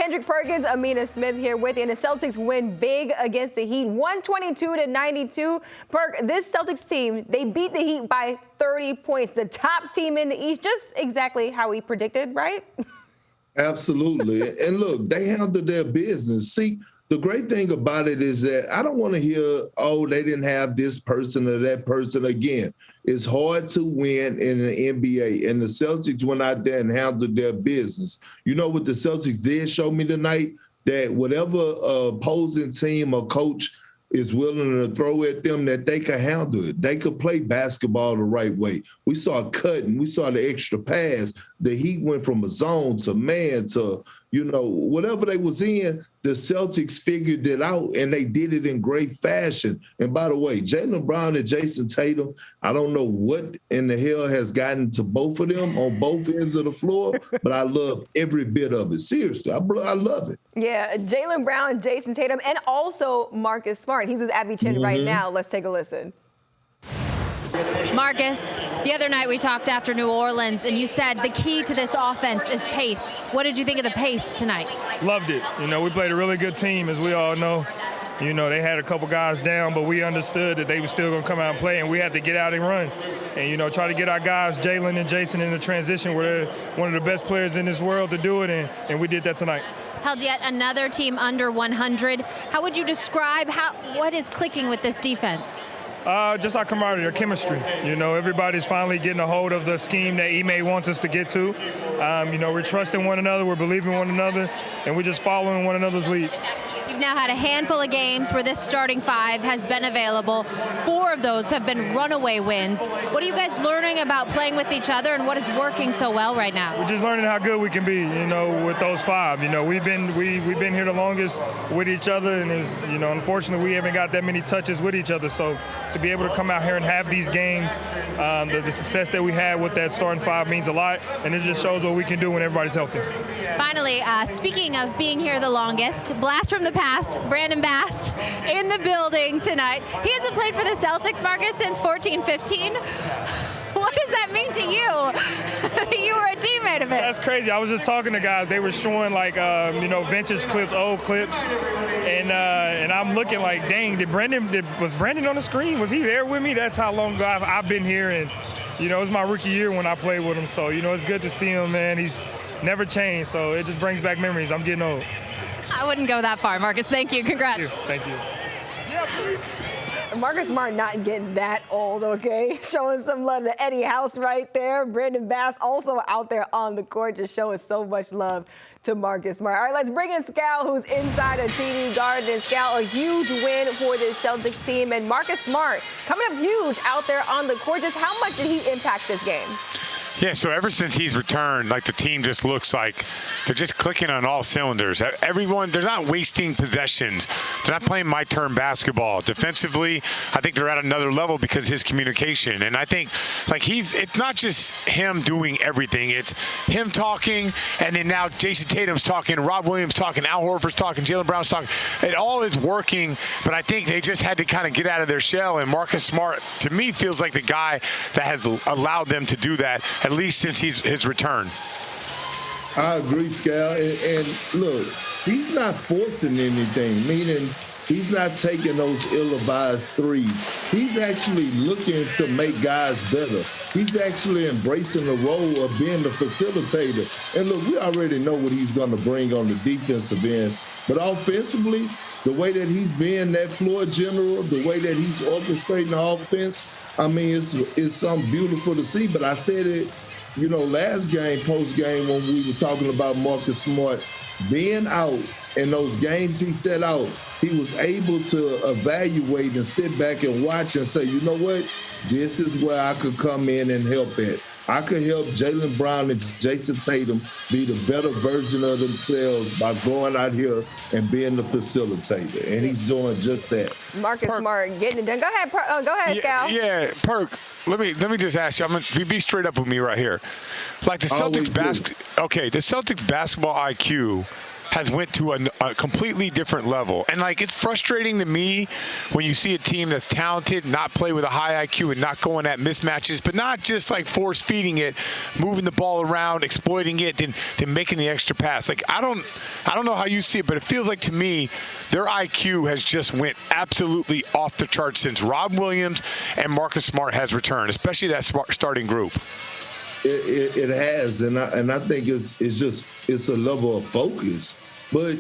Kendrick Perkins, Amina Smith here with you. And the Celtics win big against the Heat, 122-92. This Celtics team, they beat the Heat by 30 points. The top team in the East, just exactly how we predicted, right? Absolutely. And look, they handled their business. See, the great thing about it is that I don't want to hear, oh, they didn't have this person or that person again. It's hard to win in the NBA, and the Celtics went out there and handled their business. You know what the Celtics did show me tonight? That whatever opposing team or coach is willing to throw at them, that they could handle it. They could play basketball the right way. We saw cutting. We saw the extra pass. The Heat went from a zone to man to, whatever they was in, the Celtics figured it out, and they did it in great fashion. And by the way, Jaylen Brown and Jason Tatum, I don't know what in the hell has gotten to both of them on both ends of the floor, but I love every bit of it. Seriously, I love it. Yeah, Jaylen Brown, Jason Tatum, and also Marcus Smart. He's with Abby Chin right now. Let's take a listen. Marcus, the other night we talked after New Orleans, and you said the key to this offense is pace. What did you think of the pace tonight? Loved it. We played a really good team, as we all know. They had a couple guys down, but we understood that they were still going to come out and play, and we had to get out and run. And, try to get our guys, Jaylen and Jason, in the transition. We're one of the best players in this world to do it, and we did that tonight. Held yet another team under 100. How would you describe what is clicking with this defense? Just our camaraderie, our chemistry. Everybody's finally getting a hold of the scheme that Ime wants us to get to. We're trusting one another, we're believing one another, and we're just following one another's leads. You've now had a handful of games where this starting five has been available. 4 of those have been runaway wins. What are you guys learning about playing with each other, and what is working so well right now? We're just learning how good we can be, with those 5. We've been here the longest with each other, and unfortunately we haven't got that many touches with each other. So to be able to come out here and have these games, the success that we had with that starting 5 means a lot, and it just shows what we can do when everybody's healthy. Finally, speaking of being here the longest, blast from the past, Brandon Bass in the building tonight. He hasn't played for the Celtics, Marcus, since 14-15. What does that mean to you? You were a teammate of it. That's crazy. I was just talking to guys. They were showing vintage clips, old clips, and I'm looking like, dang, was Brandon on the screen? Was he there with me? That's how long ago I've been here, and it was my rookie year when I played with him. So it's good to see him, man. He's never changed, so it just brings back memories. I'm getting old. I wouldn't go that far, Marcus. Thank you. Congrats. Thank you. Marcus Smart not getting that old, okay? Showing some love to Eddie House right there. Brandon Bass also out there on the court, just showing so much love to Marcus Smart. All right, let's bring in Scal, who's inside of TD Garden. And Scal, a huge win for this Celtics team. And Marcus Smart coming up huge out there on the court. Just how much did he impact this game? Yeah, so ever since he's returned, the team just looks like they're just clicking on all cylinders. Everyone, they're not wasting possessions. They're not playing my turn basketball. Defensively, I think they're at another level because of his communication. And I think, it's not just him doing everything. It's him talking, and then now Jason Tatum's talking, Rob Williams talking, Al Horford's talking, Jaylen Brown's talking. It all is working, but I think they just had to kind of get out of their shell. And Marcus Smart, to me, feels like the guy that has allowed them to do that, at least since his return. I agree, Scal. And look, he's not forcing anything, meaning he's not taking those ill-advised threes. He's actually looking to make guys better. He's actually embracing the role of being the facilitator. And look, we already know what he's going to bring on the defensive end. But offensively, the way that he's being that floor general, the way that he's orchestrating the offense, it's something beautiful to see. But I said it, last game, post-game, when we were talking about Marcus Smart being out in those games he set out, he was able to evaluate and sit back and watch and say, you know what, this is where I could come in and help at. I could help Jaylen Brown and Jason Tatum be the better version of themselves by going out here and being the facilitator. And he's doing just that. Marcus Smart getting it done. Go ahead, Scal. Yeah, Perk. Let me just ask you. Be straight up with me right here. The Celtics the Celtics basketball IQ has went to a completely different level. And, like, it's frustrating to me when you see a team that's talented, not play with a high IQ and not going at mismatches, but not just, like, force-feeding it, moving the ball around, exploiting it, then making the extra pass. Like, I don't know how you see it, but it feels like to me their IQ has just went absolutely off the charts since Rob Williams and Marcus Smart has returned, especially that starting group. It has, and I think it's a level of focus. But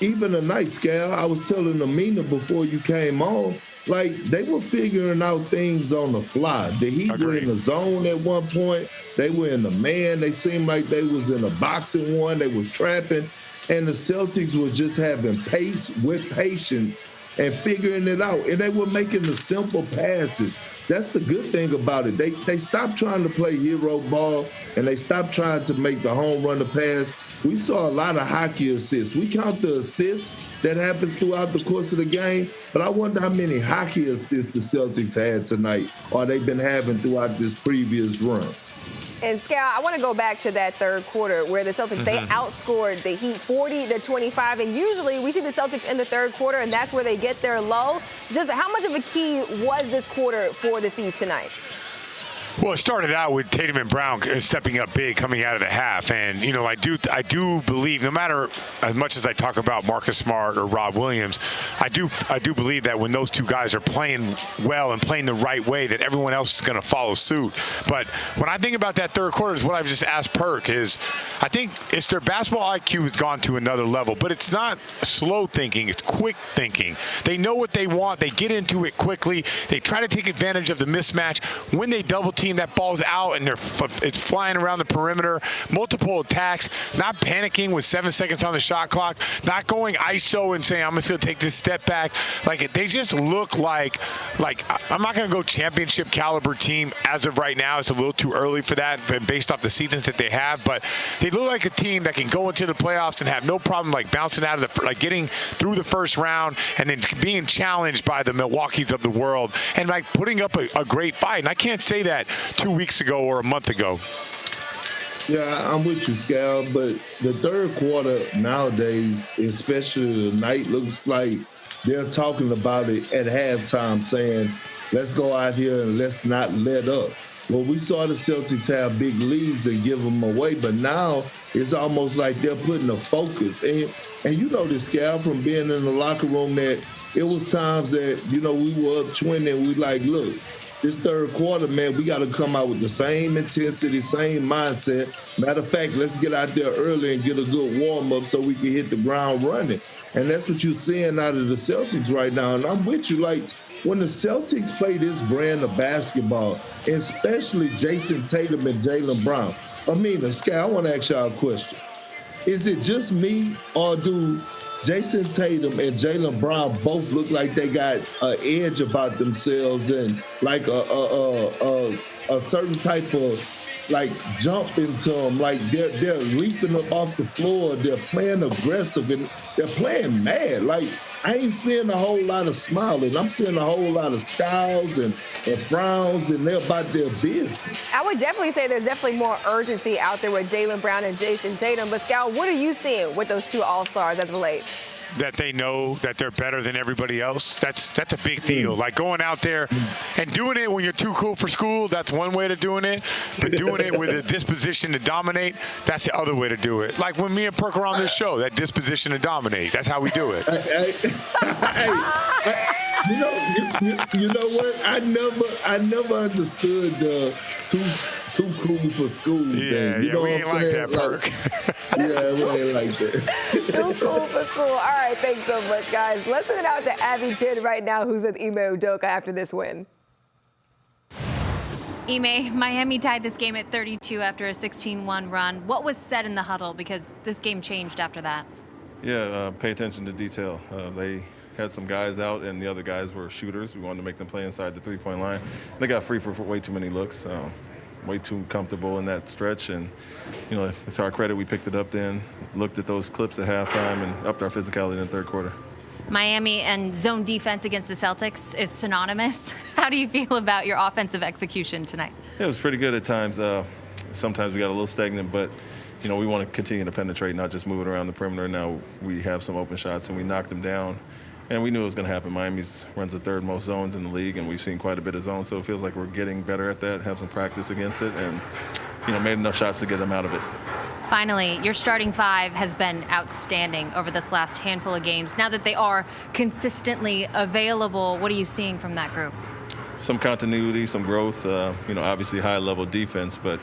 even tonight, Scal, I was telling Amina before you came on, like, they were figuring out things on the fly. The Heat were in the zone at one point. They were in the man. They seemed like they was in a boxing one. They were trapping. And the Celtics were just having pace with patience and figuring it out. And they were making the simple passes. That's the good thing about it. They stopped trying to play hero ball, and they stopped trying to make the home run the pass. We saw a lot of hockey assists. We count the assists that happens throughout the course of the game, but I wonder how many hockey assists the Celtics had tonight or they've been having throughout this previous run. And Scal, I want to go back to that third quarter where the Celtics, they outscored the Heat 40-25. And usually we see the Celtics in the third quarter, and that's where they get their low. Just how much of a key was this quarter for the C's tonight? Well, it started out with Tatum and Brown stepping up big coming out of the half. And, you know, I do believe, no matter as much as I talk about Marcus Smart or Rob Williams, I do believe that when those two guys are playing well and playing the right way, that everyone else is going to follow suit. But when I think about that third quarter, is what I've just asked Perk, is I think it's their basketball IQ has gone to another level. But it's not slow thinking. It's quick thinking. They know what they want. They get into it quickly. They try to take advantage of the mismatch. When they double team, that ball's out and it's flying around the perimeter, multiple attacks, not panicking with 7 seconds on the shot clock, not going ISO and saying, I'm just going to take this step back. Like, they just look like I'm not going to go championship caliber team as of right now. It's a little too early for that based off the seasons that they have, but they look like a team that can go into the playoffs and have no problem, like, bouncing out of like getting through the first round and then being challenged by the Milwaukees of the world and, like, putting up a great fight. And I can't say that 2 weeks ago or a month ago. Yeah, I'm with you, Scal, but the third quarter nowadays, especially tonight, looks like they're talking about it at halftime, saying, let's go out here and let's not let up. Well, we saw the Celtics have big leads and give them away, but now it's almost like they're putting a focus. And you know this, Scal, from being in the locker room, that it was times that, you know, we were up 20 and we like, look, this third quarter, man, we got to come out with the same intensity, same mindset. Matter of fact, let's get out there early and get a good warm-up so we can hit the ground running. And that's what you're seeing out of the Celtics right now. And I'm with you. Like, when the Celtics play this brand of basketball, especially Jason Tatum and Jaylen Brown, Amina, Sky, I want to ask y'all a question. Is it just me, or do Jason Tatum and Jaylen Brown both look like they got an edge about themselves and like a certain type of, like, jump into them? Like, they're leaping up off the floor, they're playing aggressive, and they're playing mad. Like, I ain't seeing a whole lot of smiling. I'm seeing a whole lot of scowls and frowns, and they're about their business. I would definitely say there's definitely more urgency out there with Jaylen Brown and Jason Tatum. But, Scal, what are you seeing with those two All-Stars as of late? That they know that they're better than everybody else. That's a big deal. Like, going out there and doing it when you're too cool for school, that's one way to doing it. But doing it with a disposition to dominate, that's the other way to do it. Like when me and Perk are on this show, that disposition to dominate, that's how we do it. You know what? I never understood the too cool for school thing. You know we ain't like that, Perk. Yeah, we ain't like that. Too cool for school. All right, thanks so much, guys. Let's send it out to Abby Chin right now, who's with Ime Udoka after this win. Ime, Miami tied this game at 32 after a 16-1 run. What was said in the huddle? Because this game changed after that. Yeah, pay attention to detail. They had some guys out, and the other guys were shooters. We wanted to make them play inside the three-point line. They got free for way too many looks. Way too comfortable in that stretch, and you know, to our credit, we picked it up then, looked at those clips at halftime, and upped our physicality in the third quarter. Miami and zone defense against the Celtics is synonymous. How do you feel about your offensive execution tonight? Yeah, it was pretty good at times. Sometimes we got a little stagnant, but we want to continue to penetrate, not just moving around the perimeter. Now we have some open shots, and we knocked them down. And we knew it was going to happen. Miami runs the third most zones in the league, and we've seen quite a bit of zones. So it feels like we're getting better at that, have some practice against it, and, made enough shots to get them out of it. Finally, your starting five has been outstanding over this last handful of games. Now that they are consistently available, what are you seeing from that group? Some continuity, some growth, obviously high-level defense, but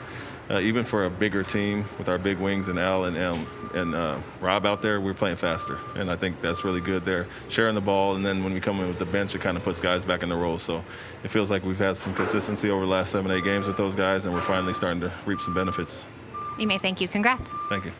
even for a bigger team with our big wings and Al and Rob out there, we're playing faster. And I think that's really good. They're sharing the ball, and then when we come in with the bench, it kind of puts guys back in the role. So it feels like we've had some consistency over the last 7-8 games with those guys, and we're finally starting to reap some benefits. Ime, thank you. Congrats. Thank you.